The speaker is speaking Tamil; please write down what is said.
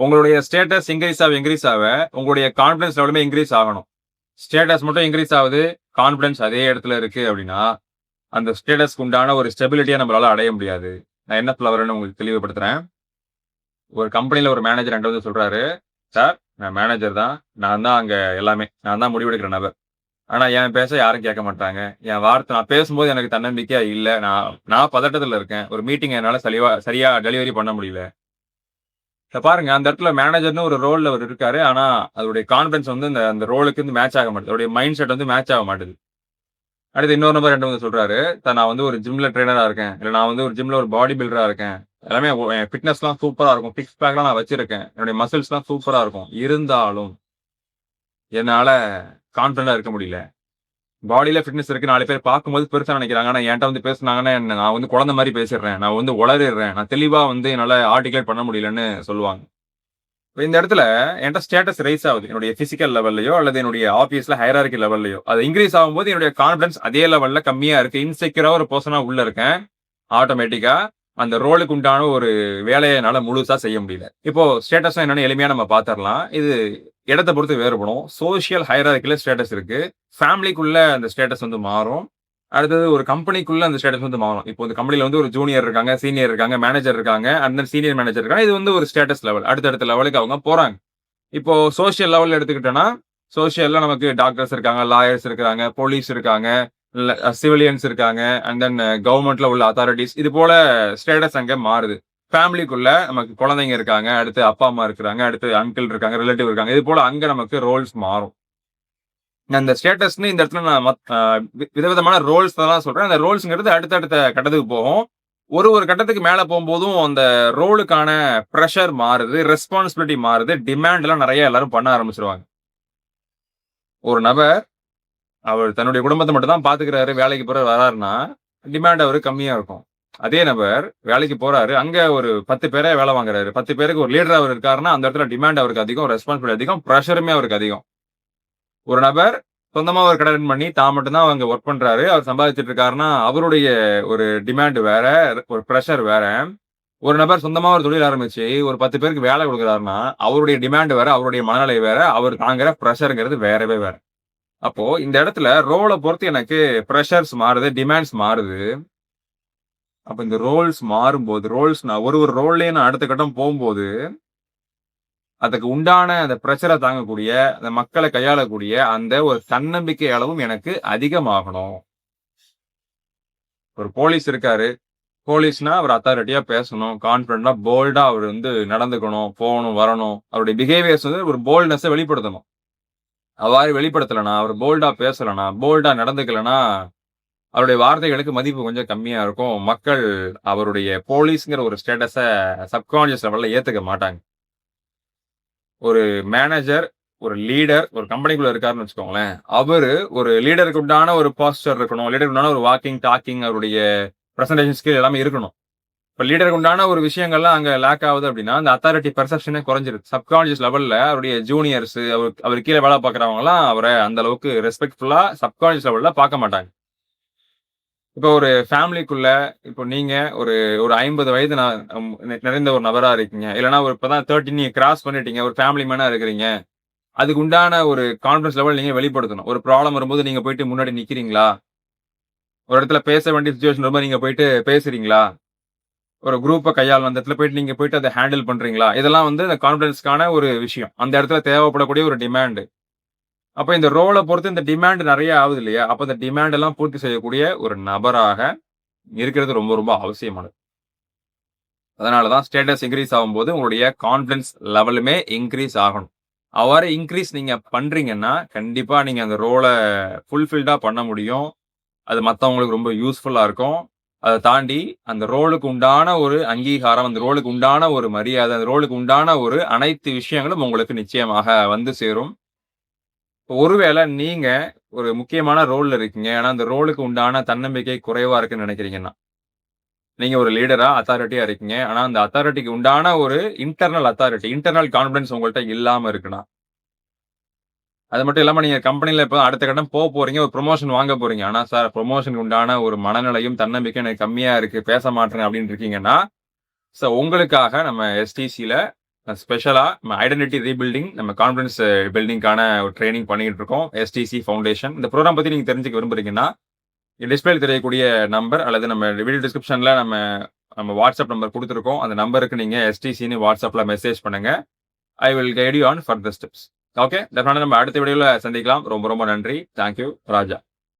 உங்களுடைய ஸ்டேட்டஸ் இன்கிரீஸ் ஆக உங்களுடைய கான்ஃபிடன்ஸ் லெவலுமே இன்கிரீஸ் ஆகணும். ஸ்டேட்டஸ் மட்டும் இன்கிரீஸ் ஆகுது, கான்ஃபிடன்ஸ் அதே இடத்துல இருக்கு அப்படின்னா, அந்த ஸ்டேட்டஸ்க்கு உண்டான ஒரு ஸ்டெபிலிட்டிய நம்மளால அடைய முடியாது. நான் என்ன சொல்ல வரேன்னு உங்களுக்கு தெளிவுபடுத்துறேன். ஒரு கம்பெனில ஒரு மேனேஜர் என்ட்ட வந்து சொல்றாரு, "சார், நான் மேனேஜர் தான். நான் தான் அங்க எல்லாமே. நான் தான் முடிவெடுக்கிற நபர். ஆனா என் பேச்ச யாரும் கேட்க மாட்டாங்க. என் வார்த்தை நான் பேசும்போது எனக்கு தன்னம்பிக்கையா இல்ல. நான் பதட்டத்துல இருக்கேன். ஒரு மீட்டிங் என்னால சரியா டெலிவரி பண்ண முடியல." இப்ப பாருங்க, அந்த இடத்துல மேனேஜர்ன்னு ஒரு ரோல்ல அவரு இருக்காரு. ஆனா, அதோடைய கான்ஃபிடன்ஸ் வந்து அந்த அந்த ரோலுக்கு வந்து மேட்ச் ஆக மாட்டுது. அவருடைய மைண்ட் செட் வந்து மேட்ச் ஆக மாட்டுது. அடுத்து இன்னொரு நபர் என்ட்ட வந்து சொல்றாரு, "சார், நான் வந்து ஒரு ஜிம்ல ட்ரெய்னரா இருக்கேன். இல்ல நான் வந்து ஒரு ஜிம்ல ஒரு பாடி பில்டரா இருக்கேன். எல்லாமே என் ஃபிட்னஸ்லாம் சூப்பரா இருக்கும். சிக்ஸ் பேக்லாம் நான் வச்சிருக்கேன். என்னுடைய மசில்ஸ்லாம் சூப்பரா இருக்கும். இருந்தாலும் என்னால கான்ஃபிடன்ட்டா இருக்க முடியல. பாடியில ஃபிட்னஸ் இருக்கு. 4 பேர் பார்க்கும்போது பெருசா நெனைக்கிறாங்க. ஆனா என்ட்ட வந்து பேசுனாங்கன்னா, நான் வந்து குழந்தை மாரி பேசிடுறேன். நான் வந்து உளறிடுறேன். நான் தெளிவா வந்து என்னால ஆர்டிகுலேட் பண்ண முடியலன்னு" சொல்லுவாங்க. இப்ப இந்த இடத்துல என்ட்ட ஸ்டேட்டஸ் ரைஸ் ஆகுது. என்னுடைய பிசிக்கல் லெவல்லயோ அல்லது என்னுடைய ஆஃபீஸ்ல ஹைரார்கி லெவல்லயோ. அது இன்கிரீஸ் ஆகும்போது என்னுடைய கான்ஃபிடன்ஸ் அதே லெவல்ல கம்மியா இருக்கு. இன்செக்யூரா ஒரு பெர்சனா உள்ள இருக்கேன். ஆட்டோமேட்டிக்கா அந்த ரோலுக்கு உண்டான ஒரு வேலைய என்னால முழுசா செய்ய முடியல. இப்போ ஸ்டேட்டஸ்னா என்னன்னு எளிமையா நம்ம பார்த்துரலாம். இது இடத்த பொறுத்து வேறுபடும். சோசியல் ஹைரார்கில ஸ்டேட்டஸ் இருக்கு. ஃபேமிலிக்குள்ள அந்த ஸ்டேட்டஸ் வந்து மாறும். அடுத்தது ஒரு கம்பெனிக்குள்ள அந்த ஸ்டேட்டஸ் வந்து மாறும். இப்போ இந்த கம்பெனில வந்து ஒரு ஜூனியர் இருக்காங்க, சீனியர் இருக்காங்க, மேனேஜர் இருக்காங்க, அண்ட் தென் சீனியர் மேனேஜர் இருக்காங்க. இது வந்து ஒரு ஸ்டேட்டஸ் லெவல். அடுத்தடுத்த லெவலுக்கு அவங்க போறாங்க. இப்போ சோசியல் லெவல்ல எடுத்துக்கிட்டோம்னா, சோசியல்ல நமக்கு டாக்டர்ஸ் இருக்காங்க, லாயர்ஸ் இருக்காங்க, போலீஸ் இருக்காங்க, இல்ல சிவிலியன்ஸ் இருக்காங்க, அண்ட் தென் கவர்ன்மென்ட்ல உள்ள அத்தாரிட்டீஸ். இது போல ஸ்டேட்டஸ் அங்க மாறுது. ஃபேமிலிக்குள்ள நமக்கு குழந்தைங்க இருக்காங்க, அடுத்து அப்பா, அம்மா இருக்கிறாங்க, அடுத்து அங்கிள் இருக்காங்க, ரிலேட்டிவ் இருக்காங்க. இது போல அங்க நமக்கு ரோல்ஸ் மாறும். அந்த ஸ்டேட்டஸ்ன்னு இந்த இடத்துல நான் விதவிதமான ரோல்ஸ் தான் சொல்றேன். அந்த ரோல்ஸ்ங்கிறது அடுத்தடுத்த கட்டத்துக்கு போகும். ஒரு கட்டத்துக்கு மேல போம்போதும் அந்த ரோலுக்கான பிரஷர் மாறுது, ரெஸ்பான்சிபிலிட்டி மாறுது, டிமாண்ட்லாம் நெறைய எல்லாரும் பண்ண ஆரம்பிச்சுருவாங்க. ஒரு நபர் அவர் தன்னுடைய குடும்பத்த மட்டும் தான் பாத்துக்கிறாரு, வேலைக்கு போறாரு, வராருன்னா, டிமாண்ட் அவருக்கு கம்மியா இருக்கும். அதே நபர் வேலைக்கு போறாரு, அங்க ஒரு 10 பேர வேல வாங்குறாரு. 10 பேருக்கு ஒரு லீடரா அவர் இருக்காருன்னா, அந்த இடத்துல டிமாண்ட் அவருக்கு அதிகம், ரெஸ்பான்சிபிலிட்டி அதிகம், பிரஷருமே அவருக்கு அதிகம். ஒரு நபர் சொந்தமா ஒரு கடை ரன் பண்ணி தான் மட்டும் தான் அங்க வொர்க் பண்றாரு. அவர் சம்பாதிச்சுட்டு இருக்காருன்னா, அவருடைய ஒரு டிமாண்ட் வேற, ஒரு பிரஷர் வேற. ஒரு நபர் சொந்தமா ஒரு தொழில் ஆரம்பிச்சு, ஒரு 10 பேருக்கு வேலை குடுக்குறாருன்னா, அவருடைய டிமாண்ட் வேற, அவருடைய மனநிலை வேற, அவர் தாங்குற பிரஷர்ங்கிறது வேறவே வேற. அப்போ இந்த இடத்துல ரோல பொறுத்து எனக்கு பிரஷர்ஸ் மாறுது, டிமாண்ட்ஸ் மாறுது. அப்ப இந்த ரோல்ஸ் மாறும்போது, நான் ஒரு ரோல்லயும் நான் அடுத்த கட்டம் போம்போது, அதுக்கு உண்டான அந்த பிரஷர தாங்கக்கூடிய, அந்த மக்கள கையாளக்கூடிய அந்த ஒரு தன்னம்பிக்கை அளவும் எனக்கு அதிகமாகணும். ஒரு போலீஸ் இருக்காரு. போலீஸ்னா அவர் அத்தாரிட்டியா பேசணும். கான்ஃபிடென்ட்டா, போல்டா அவரு வந்து நடந்துக்கணும், போணும், வரணும். அவருடைய பிஹேவியர்ஸ் வந்து ஒரு போல்ட்னஸ வெளிப்படுத்தணும். அவ்வாறு வெளிப்படுத்தலனா, அவர் போல்டா பேசலனா, போல்டா நடந்துக்கலனா, அவருடைய வார்த்தைகளுக்கு மதிப்பு கொஞ்சம் கம்மியா இருக்கும். மக்கள் அவருடைய போலீஸ்ங்கிற ஒரு ஸ்டேட்டஸ சப்கான்ஷியஸ் லெவல்ல ஏத்துக்க மாட்டாங்க. ஒரு மேனேஜர், ஒரு லீடர் ஒரு கம்பெனிக்குள்ள இருக்காருன்னு வச்சுக்கோங்களேன். அவரு ஒரு லீடருக்கு உண்டான ஒரு போஸ்டர் இருக்கணும். லீடருக்கு உண்டான ஒரு வாக்கிங், டாக்கிங் அவருடைய பிரசன்டேஷன் ஸ்கில் எல்லாமே இருக்கணும். இப்ப லீடருக்கு உண்டான ஒரு விஷயங்கள்லாம் அங்க லேக் ஆகுது அப்படின்னா, அந்த அத்தாரிட்டி பெர்செப்ஷனே குறைஞ்சிருது. சப்கான்ஷியஸ் லெவல்ல அவருடைய ஜூனியர்ஸ், அவர் கீழ வேலை பார்க்கிறவங்கலாம் அவர அந்த அளவுக்கு ரெஸ்பெக்ட்ஃபுல்லா சப்கான்ஷியஸ் லெவல்ல பார்க்க மாட்டாங்க. இப்போ ஒரு ஃபேமிலிக்குள்ள இப்போ நீங்க ஒரு ஒரு 50 வயது நிறைந்த ஒரு நபரா இருக்கீங்க. இல்லன்னா ஒரு இப்பதான் 30 நீங்க கிராஸ் பண்ணிட்டீங்க. ஒரு ஃபேமிலி மேனா இருக்கிறீங்க. அதுக்கு உண்டான ஒரு கான்ஃபிடன்ஸ் லெவல் நீங்க வெளிப்படுத்தணும். ஒரு ப்ராப்ளம் வரும்போது நீங்க போயிட்டு முன்னாடி நிக்கிறீங்களா? ஒரு இடத்துல பேச வேண்டிய சிச்சுவேஷன் வரும்போது நீங்க போயிட்டு பேசுறீங்களா? ஒரு குரூப்ப கையாளணும். அந்த இடத்துல நீங்க போயிட்டு அத ஹேண்டில் பண்றீங்களா? இதெல்லாம் வந்து இந்த கான்ஃபிடன்ஸ்க்கான ஒரு விஷயம். அந்த இடத்துல தேவைப்படக்கூடிய ஒரு டிமாண்ட். அப்ப இந்த ரோல பொறுத்து இந்த டிமாண்ட் நெறைய ஆகுது இல்லையா? அப்ப இந்த டிமாண்ட் எல்லாம் பூர்த்தி செய்யக்கூடிய ஒரு நபராக இருக்கிறது ரொம்ப ரொம்ப அவசியமானது. அதனால தான் ஸ்டேட்டஸ் இன்கிரீஸ் ஆகும்போது உங்களுடைய கான்ஃபிடன்ஸ் லெவலுமே இன்கிரீஸ் ஆகணும். அவ்வாறு இன்கிரீஸ் நீங்க பண்றீங்கன்னா, கண்டிப்பா நீங்க அந்த ரோல ஃபுல்ஃபில்டா பண்ண முடியும். அது மத்தவங்களுக்கு ரொம்ப யூஸ்ஃபுல்லா இருக்கும். அத தாண்டி அந்த ரோலுக்கு உண்டான ஒரு அங்கீகாரம், அந்த ரோலுக்கு உண்டான ஒரு மரியாதை, அந்த ரோலுக்கு உண்டான ஒரு அனைத்து விஷயங்களும் உங்களுக்கு நிச்சயமாக வந்து சேரும். ஒருவேள நீங்க ஒரு முக்கியமான ரோல்ல இருக்கீங்க. ஆனா, அந்த ரோலுக்கு உண்டான தன்னம்பிக்கை குறைவா இருக்குன்னு நினைக்கிறீங்கன்னா, நீங்க ஒரு லீடரா, அத்தாரிட்டியா இருக்கீங்க. ஆனா, அந்த அத்தாரிட்டிக்கு உண்டான ஒரு இன்டர்னல் கான்ஃபிடன்ஸ் உங்கள்ட்ட இல்லாம இருக்குன்னா, அது மட்டும் இல்லாம நீங்க கம்பெனில இப்ப அடுத்த கட்டம் போறீங்க. ஒரு புரமோஷன் வாங்க போறீங்க. ஆனா, சார் புரமோஷனுக்கு உண்டான ஒரு மனநிலையும், தன்னம்பிக்கையும் எனக்கு கம்மியா இருக்கு. பேச மாட்றேன் அப்படின்னு இருக்கீங்கன்னா, உங்களுக்காக நம்ம எஸ்டிசில ஸ்பெஷலா நம்ம ஐடென்டிட்டி ரீபில்டிங், நம்ம கான்ஃபிடன்ஸ் பில்டிங்க்கான ஒரு ட்ரெய்னிங் பண்ணிக்கிட்டு இருக்கோம். STC foundation. இந்த ப்ரோகிராம் பத்தி நீங்க தெரிஞ்சுக்க விரும்புறீங்கன்னா, டிஸ்ப்ளேல தெரியக்கூடிய நம்பர் அல்லது நம்ம வீடியோ டிஸ்கிரிப்ஷன்ல நம்ம நம்ம வாட்ஸ்அப் நம்பர் குடுத்துருக்கோம். அந்த நம்பருக்கு நீங்க எஸ்டிசின்னு வாட்ஸ்அப்ல மெசேஜ் பண்ணுங்க. I will guide you on further steps. Okay. டெஃபினட்டா நம்ம அடுத்த வீடியோல சந்திக்கலாம். ரொம்ப ரொம்ப நன்றி. Thank you. ராஜா.